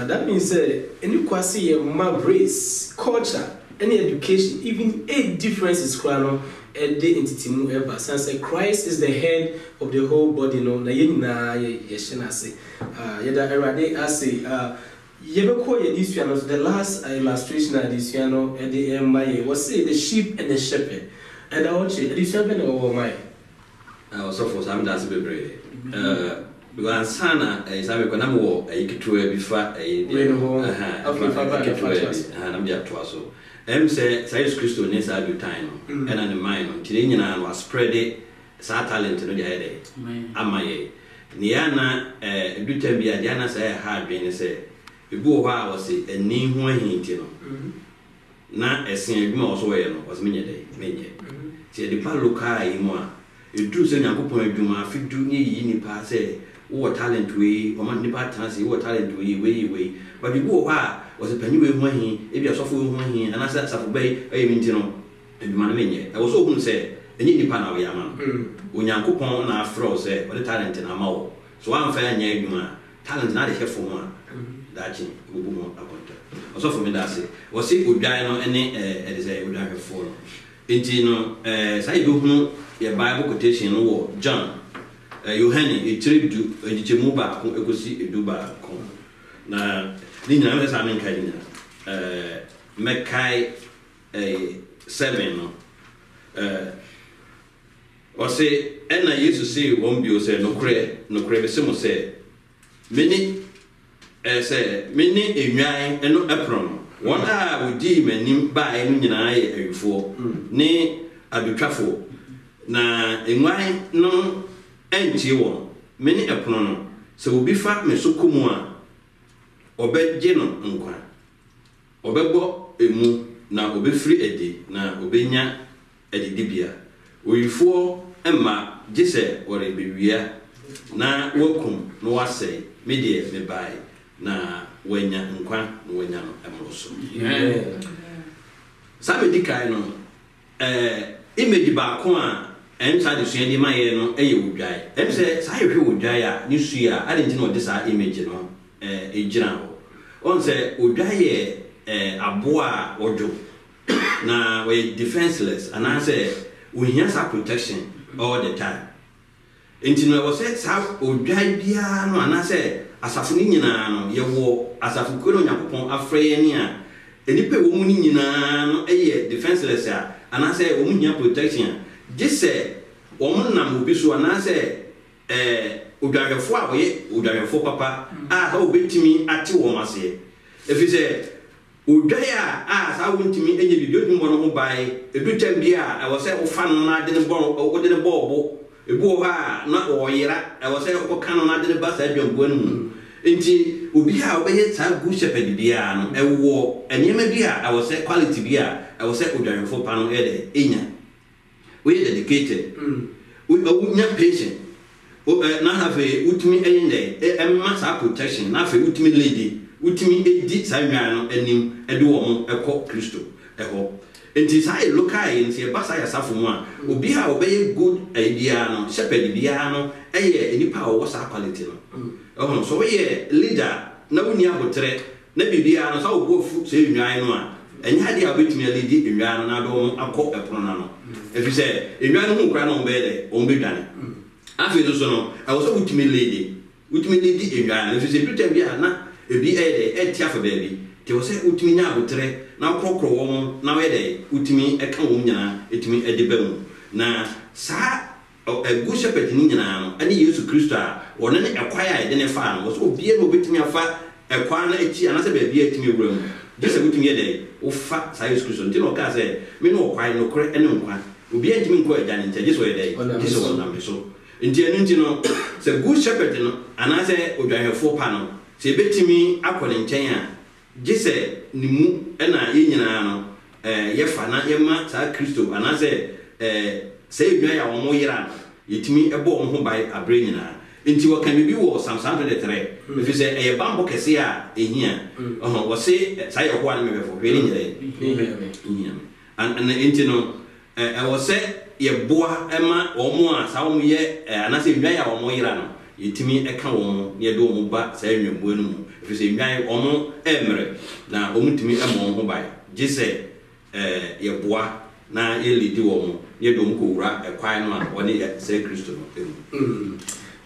that means any quasi race, culture, any education, even a differences crown the entity mu ever. Since Christ is the head of the whole body, no, na yeshina say. Yada erade ase yebeko yedisuano. The last illustration adisuano at the maye was say the sheep and the shepherd. And I watch it. Adisuano or my. Also for some that's be because sana isabe kwa namo ikitwe bifa na mbia twaso say Jesus Christ ne sa do time no na ne mind no tire nyina no spread sa talent no dia dey amaye ne yana do time bia dia na say ha adwen say ebu ho a wose ani ho ahinti no na esen adwuma wo so ye no wose menye dey menye ti de pa loka yi mo a edu se Nyankopon adwuma afidu nye yi nipa say wo talent we o man nipa tanse wo talent we but you go ha was a penny we ho ahin e bia sofo we ho ahin ana sa safo bay e minti no adwuma na menye e wo so hu say enye nipa na we ama Onyankopon na afro say what talent na ma wo so am fa anya adwuma talent na de hefo mo a dachi bubu mo akonta so for me that say wo say odwan no ene e de say odwan hefo no enti no say do hu your Bible quotation no wo John Yohane etredu edichemu ba ko ekosi eduba ko na ni nyina me sa men kai ni mekai 7 no o se ena Yesu se won bi o se no kure be se mo se meni meni enwan eno apron won a wodi manim ba enu nyina ye awifo ne adutwafo na enwan no entie won meni epono no se obi fa mesokomu a obegye no nkwa obegbo emu na obefiri edi na obenya edidibia oyifo emma gise wore bewia na wokum no wase medie me bai na wenya nkwa no wenya no emroso sabe dikai no image ba ko a ensa de sua de maye no eye wodwae em se sa yehwe wodwae a ni sua adenti no de sa image no ejira ho on se wodwae aboa ojo na we defenseless and I say we hear sa protection all the time enti no we say sa wodwae bia no ana say asafo ni nyina no ye wo asafo ko no Nyankopon afre ye ni a enipe wo mu ni nyina no eye defenseless a ana say wo mu nya protection gise wo nam obi so ana say odwarefo a we odwarefo papa a ha obetimi ate wo mase efi say odwae a sa wontimi enye bidio dum no ho bai edutam bia e wo say wo fa no na de ne bo wo de ne bo ebu ha na wo yira e wo say wo ka no na de ne ba sa adwambo anu enti obi ha obeye ta good shepherd bia no e wo enema bia e wo say quality bia e wo say odwarefo pa no e de enya we dedicated we patient na have ultimate mass protection na have ultimate lady ultimate edi sanwa no anim ede wo mo ekọ Kristo eho enti sai local in se basa ya safo mu a obi ha obeye good idea no shepherd bia no eye enipa wo sa quality no so we leader na woni abotre na bibia no sa wo bofu se nwan no a enya de abetumi lead nwan no na do akọ epono na no efi se nwan no hu kra no be dwane afi do so no I was ultimate lady nwan efi se bitam bia na ebi etia for baby te wo se ultimate nya abotre na krokro wo na we de ultimate eka wo nyana etimi edebam na sa a good shepherd ni nyana no ani Yesu Kristo a wona ne ekwaya ede ne fa no wo so obi e no betimi afa ekwa na echi anase ba bia etimi ewura mu dese gutumi ede wo fa sa Yesu Kristo ntino ka se me no kwai no kore ene nkwa obi entimi nko eja ne nte dese wo ede dese wo na me so ntino se good shepherd no anase odwahefo pa no se betimi akole nchen a dese ni mu ena ye nyina no ye fa na ye ma sa Kristo anase se edwa ya wo mo yira yetimi ebo wo ho bai abre nyina nti wɔka bibi wɔ Psalm 103 if say ɛyɛ bambo kɛse a ehia wɔ se saa yɛ hɔ an me bɛfo hwɛ ni nyɛ and nti no ɛwɔ sɛ yɛ boa ɛma wɔn a saa wɔn yɛ anase nwan a wɔn yira no yɛtimi ɛka wɔn ne yɛde wɔn ba saa nwanboa no mu if say nwan wɔn ɛmmerɛ na wɔn timi ɛma wɔn ho ban gye sɛ yɛ boa na yɛ lidi wɔn yɛde wɔn kɔ wura ɛkwan no a wɔne yɛ sɛ Kristo no ɛmu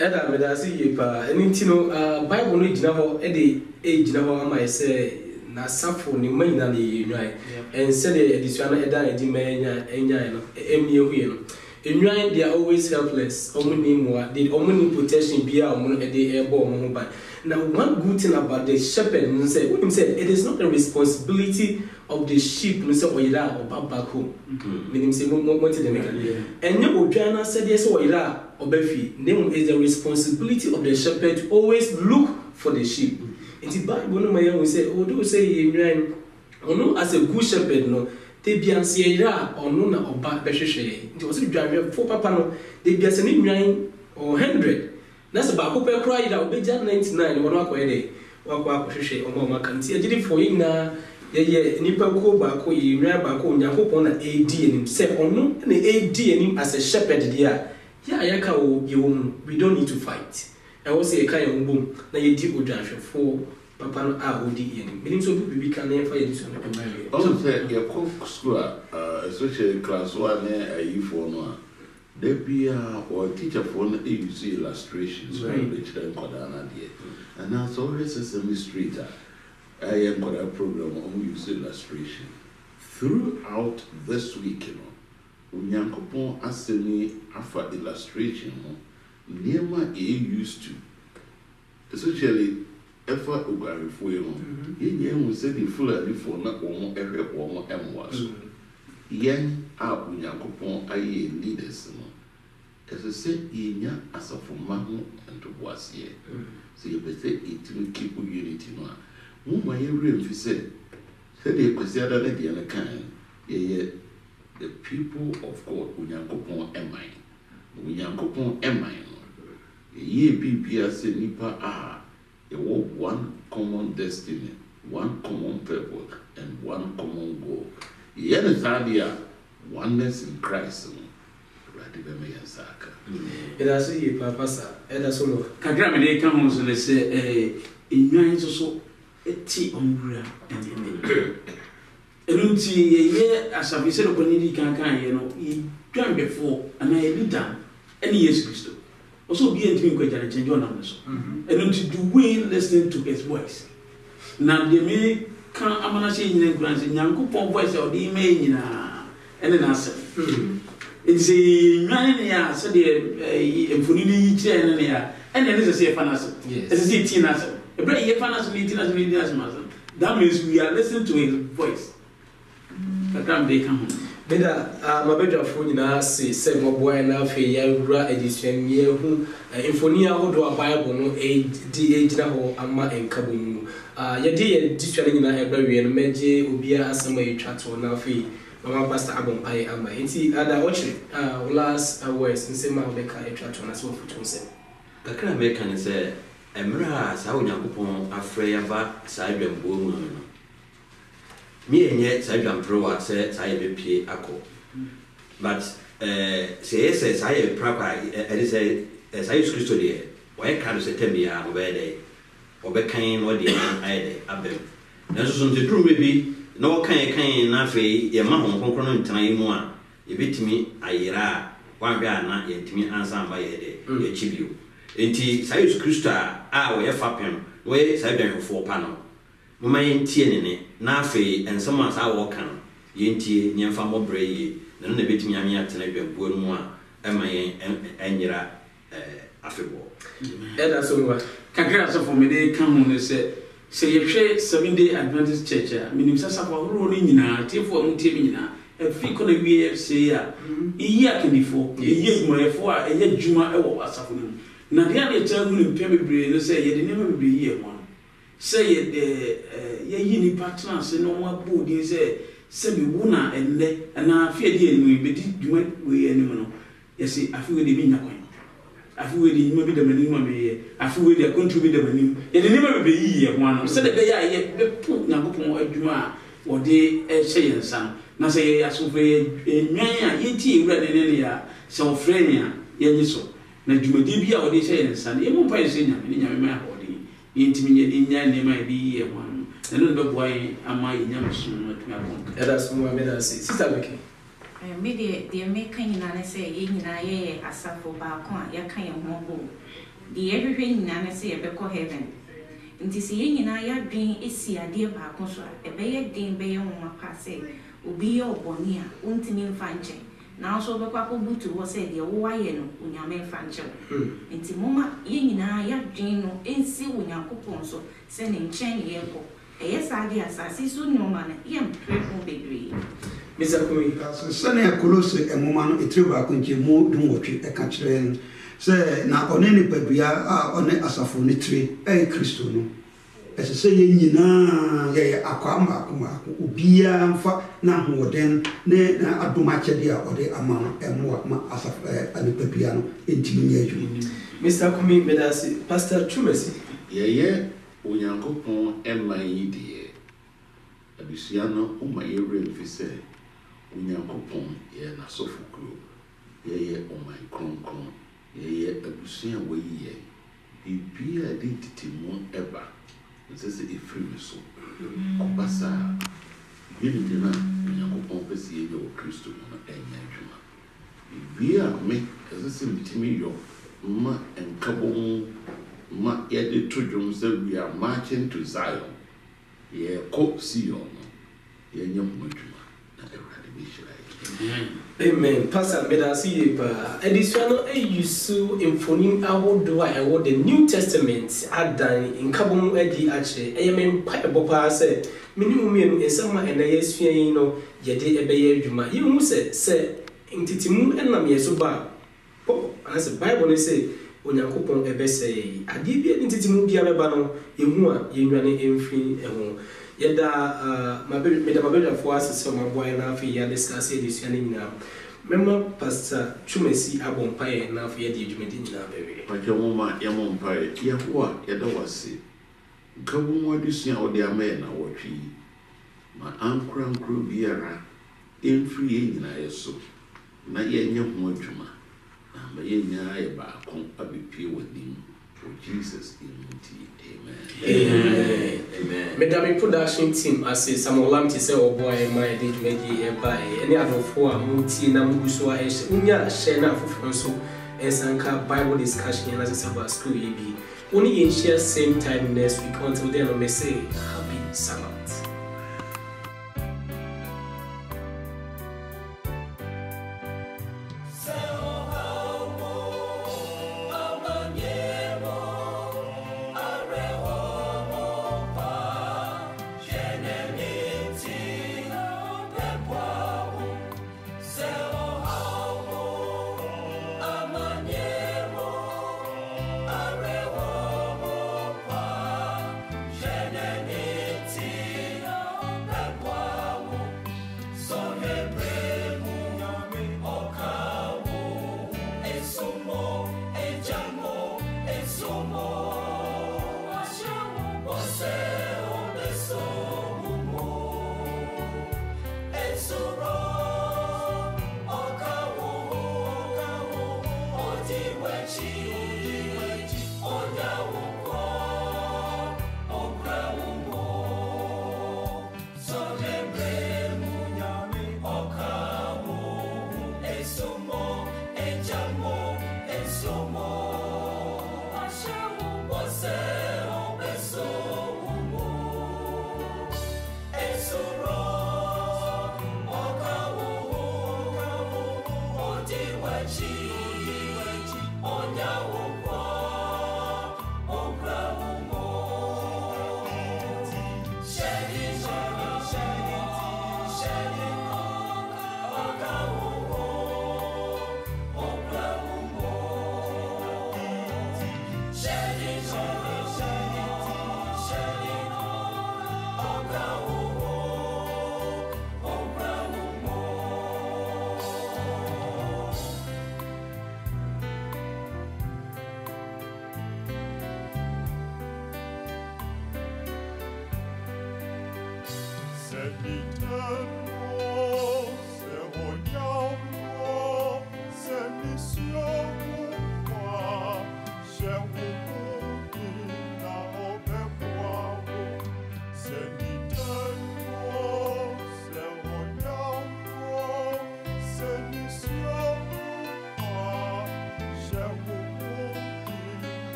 Eda me da si ye pa eni ti no Bible no gina ho e de gina ho ama se na safo ni manyina na ye nwan en se de edisua na eda edi manya enya no emie hu ye no enwan they are always helpless omuni moa they omuni protection bia omu e de ebo omu ho ban. Now one good thing about the shepherd no say when him say it is not the responsibility of the sheep no say oyira or back home meaning say mo to the make and you odwana said yes oyira obefi name is the responsibility of the shepherd to always look for the sheep. In the Bible no may say do say nwan ono as a good shepherd no te bia nse oyira ono na oba behwehwe nti o say dwanwe for papa no de bia se ni nwan or 100 that's about who pay cry that be 99 one akwa ede wakwa akohwehwe omo maka nti agidi for yin na ye nipa ko ba ko yi nwa ba ko Nyankopon na AD enim say ono na AD enim as a shepherd there ya ka o bi won we don't need to fight I was say kai ombom na ye di odwanhwefo papa no a odi enim meaning so bibi kan na fa ye diso na pemare also say your school especially class 1 and for no there be or teacher for you see illustrations right the children kodana there and now so always Sesame Street I am got a program on use illustration throughout this week Nyankopon asemi afa illustration niema used to especially efa ogarifo you yenye hu say the Fulani for na omo ehwe omo emwas yen a Nyankopon aye leaders no as I say yenya asafoma ho entoboase so you better it will keep unity no mo ma ye remfi say the kwasiada na de na kan ye the people of God Nyankopon emai no ye bibia say nipa ye one common destiny, one common purpose and one common goal. Ye na sadia oneness in Christ no radi be me yasaka eda so ye papa sa eda so no kakra me dey kan ho so le say enwan so eti omwura enunti ye asabi se no koni di kan ye no ye twan before ana ye leader any Jesus Christ also be ntimi kwajare change on am so enunti do we listen to his voice na de me kan amana se nyina nkran se Nyankopon voice o de me nyina ene na ase nzi nwan ne ya se de emfuni ni yi kire ne ya ene ne se fa na se se ti na se ebra ye fa na se ni ti na se ni na se ma se that means we are listening to his voice kakam de kan beda mabedwa fo nyina se moboa na afi ya wura edition ye hu emfoni ahodo a Bible no di ejina ho ama enkabo mu ye di ye ditware nyina ebra wie no meje obia asama yetwa to na afi mama pastor abompai ama enti ada ochi last words nsema obeka yetwa to na so futu nsem kakra me kan se emra sa Onyankopon afre ya ba sa dwambo mu no me enye sa dwampro wa se sa ye bepie akọ but say sa ye proper e say sa Jesus Christ de why can say tembia obede obekan no de ayede abem na so so nteduru bi na wokan na afei ye ma hon konkro no ntran yi mu a ye betimi ayira wanhwe ana ye ntimi ansa amba ye de ye chibio enti sa Jesus Christ a wo ye fapem wo ye sa dwanhwefo pa no mama yentie ne na afei ensem asa wo kan yentie nyemfa mobre yi na na betimi ame atena dwambuo mu a ema yen enyira afebo eda so wa kakra so for me dey kan ho ne say ye hwe 7-day Adventist church a minim sasa for ro ni nyina tiefo am tie nyina afi ko na wie say a yi akanifo yi gmoyefo a eye djuma e wo asafo no na dia na cha hu ni mpem bebre no say ye de nema bebre yi e ho say ye yi ni partner say no wa bodi say be wona enne na afi de enu be di djuma we anim no ye say afi we de bi nya kwan afi we di bi da mani ma me afi we di akontu bi da mani ye de nima be yi ye ho ano se de be ya ye be pu Nyankopɔn adwuma wo de hye yensa na se ye asofre ye nwan a ye ti ewura de ne ya se ofre ne a ye nyi so na dwumadi bi a wo de hye yensa ye mo pa ye se nyame ne nyame ma ho de ye ntimi ye nya ne ma bi yi ye ho ano na no be boy ama ye nyame so no atumi abon Era so mo me da se sister Becky me de me kan nyina ne se ye nyina ye asafo ba ko a ye kan ye ho bo de ye hwehwe nyina ne se ye be ko heaven nti se ye nyina ya dwen esi ade ba ko so a be ye den be ye ho mapa se obi ye oboni a untimi mfa nche na so be kwa ko butu wo se de wo waye no unyame mfa nche nti moma ye nyina ya dwen no ensi Onyankopɔn so se ne nchen ye ko eye sade asase so nyoma na ye mpre bedre Mr. Kumi sene Kolose emoma no etrewa akonche mu dunwotwe eka kire se na one ne padua a one asafo ne tire Kristo no ese se ye nyina ye akwama obia mfa na hoden ne na adomachede a ode ama no emwa ma asafo ane padua no entimi nya adwuma Mr. Kumi medasi Pastor Chumesi ye Onyankopɔn ɛma yi deɛ abusua no uma yɛwura mfi sɛ Onyankopɔn yɛ n'asɔfo kuro yɛyɛ ɔman kronkron yɛyɛ abusua wɔyi yɛ biribi a de titimu ɛba nsɛ sɛ ɛfiri me so ɔba saa biribi no a Onyankopɔn pɛ sɛ yɛnyɛ wɔ Kristo mu no ɛnyɛ adwuma biribi a me ɛsɛ sɛ metumi yɔ ma nkabɔ mu ma yɛde to dwom sɛ we are marching to Zion yɛkɔ Sion no yɛnyɛ ho adwuma na Awurade bɛhyira yɛ Amen. Pastor medasi ye pa edisua no eyusu imfonim ahodo a ɛwɔ the New Testament adan nkabom adi akyere ɛyɛ mpa ɛbɔpa sɛ minimu mienu nsɛm a ɛna yɛsua yi no yɛde ɛbɛyɛ adwuma yɛhu sɛ ntitimu ɛnam yɛ so ba anase Bible ne sɛ Onyankopɔn ɛbɛsɛ ade bi ntitimu bia bɛba no yɛhu a yɛnwane ɛmfiri ɛho yɛda mabedafo asese maboa na afi ya discuss edisua ne nyina mema Pastor Chumesi abompae na afi ya di adwumadi nyina bɛwe pakɛ mo ma yɛmɔ mpae yɛho a yɛda wase nkabom adesua a wode ama yɛ na wɔtwe yi ma ankorankoro biara ɛmfiri yɛ nyinaa so na yɛnyɛ ho adwuma na ma yɛnyaa yɛ baako abɛpie w'anim for Jesus in Amen. Amen. Medami production team as Samuel Lamti say oboy my did make by any other for multi na muguso a unya share na fufu so esanka Bible discussion and as about school be only in share same time next week until then I say happy Sabbath.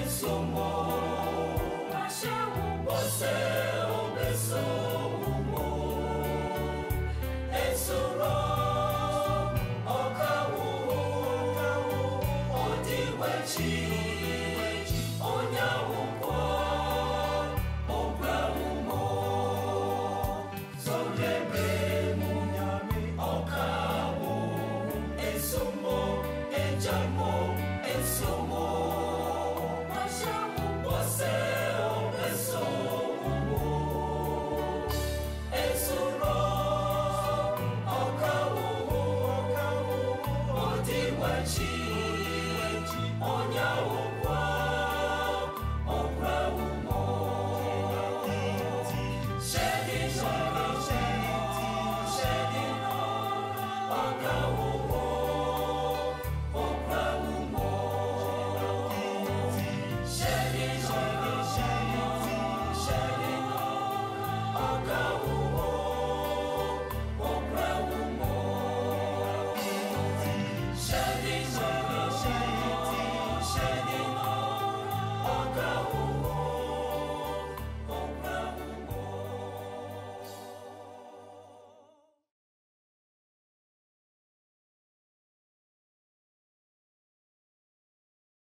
Somo